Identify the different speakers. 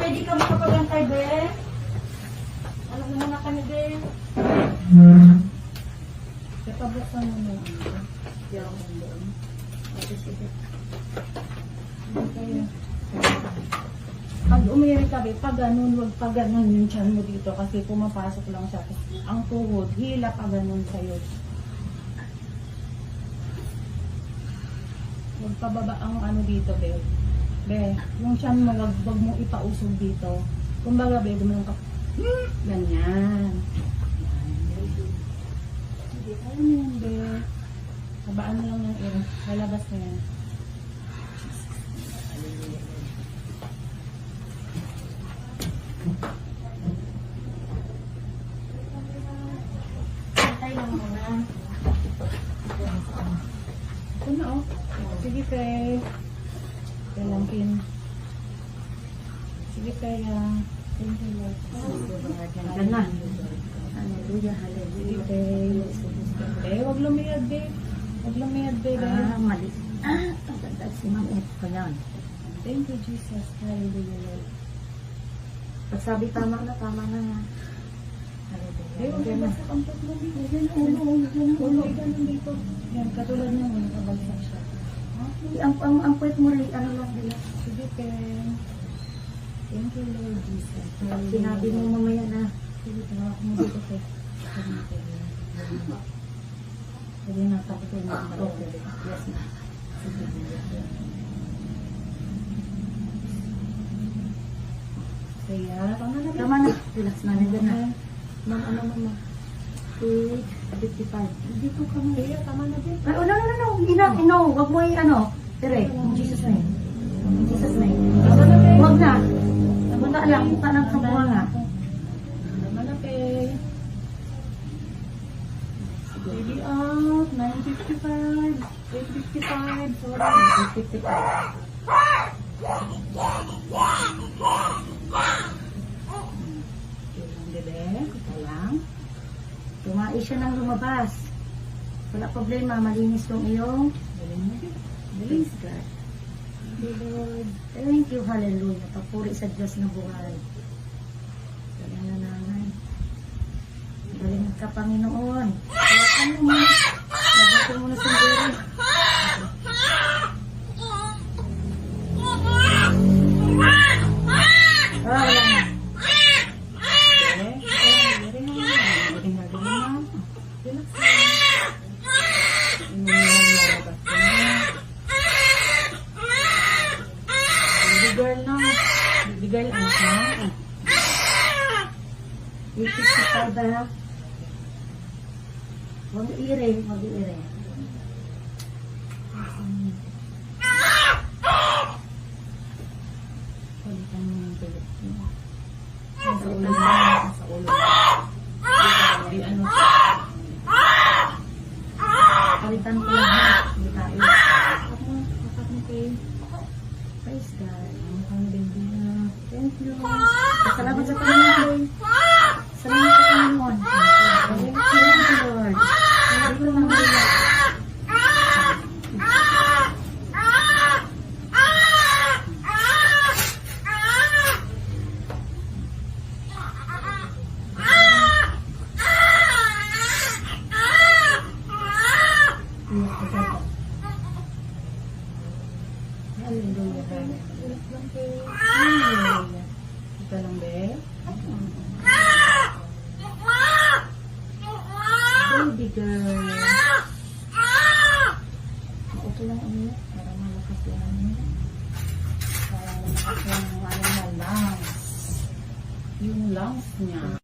Speaker 1: Ready ka makapagantay, be? Ano mo na kami, be? Kapabuksan mo na ano. Diyan mo doon. Sige. Okay. Pag umiri ka, be, pag ganun, huwag pag ganun yung tiyan mo dito kasi pumapasok lang siya. Ang tuhod, hila pa ganun sa'yo. Huwag pababa ang ano dito, be. Be, yung tiyan mo, wag mo ipausog dito. Kumbaga, be, gumanon ka. Ganyan. Sige, kaya mo yan, be. Habaan mo lang ng iro. Lalabas na yan. Patay lang muna. Ito na, oh. Sige, Faye. Kailangan. Sige, Faye. Thank you, Lord.
Speaker 2: Yan na. Hallelujah, hallelujah.
Speaker 1: Faye. Faye, huwag lumiyad, babe. Huwag lumiyad, babe.
Speaker 2: Mali. Ang ganda si Ma'am Ed ko yan.
Speaker 1: Thank you, Jesus. Hallelujah, Lord.
Speaker 2: Pag sabi tama na nga.
Speaker 1: Babe, huwag
Speaker 2: Hallelujah.
Speaker 1: kabagsak ang tatlo dito. Yan ang ulo. Ganun dito. Yan, katulad niya, wala kabagsak siya.
Speaker 2: Ang puwet mo rin, ano lang nila.
Speaker 1: Sige, Faye. Thank you, Lord Jesus.
Speaker 2: Sinabi mo mamaya na.
Speaker 1: Sige, tawag mo dito, Faye. Sige na, tapos ko na.
Speaker 2: Okay. Yes na.
Speaker 1: Kaya, tama na,
Speaker 2: Tama na. Relax na. Nandiyan na. Ma'am, ano mama? 8:55.
Speaker 1: Dito ka na. Kaya, tama na, babe.
Speaker 2: Ay, no. No. Wag mo ano. Tere, in Jesus name. In Jesus name.
Speaker 1: Tama na, babe.
Speaker 2: Wag na. Mukha lang. Mukha lang sa buha nga.
Speaker 1: Tama na, babe. Baby out. 9:55. 8:55. Sorry. 8:55. Bebe, ito lang.
Speaker 2: Tumais siya nang lumabas. Wala problema. Malinis yung iyong. Praise God.
Speaker 1: Thank you, Lord.
Speaker 2: Thank you. Hallelujah. Papuri sa Diyos na buhay. Galing na nanay. Galing ka, Panginoon. Hawakan mo muna. Lagatin mo na sa diri. Wala na.
Speaker 1: Girl, anak na.
Speaker 2: 8:55 ba? Huwag ire.
Speaker 1: Palitan mo yung tulog mo.
Speaker 2: Sa ulo.
Speaker 1: Sa ulo. Di ano.
Speaker 2: Palitan ko lang ha. Hindi tayo.
Speaker 1: Kakat mo kayo.
Speaker 2: Praise God.
Speaker 1: Ano kang baby na.
Speaker 2: Thank you. Salamat sa Panginoon. Salamat sa Panginoon. Thank you, Lord. Thank you, Lord.
Speaker 1: Hallelujah. Hallelujah. Ito lang, be. Baby girl. Ito lang umiyak para malakas yung ano. Para malakas yung ano na lungs. Yung lungs niya.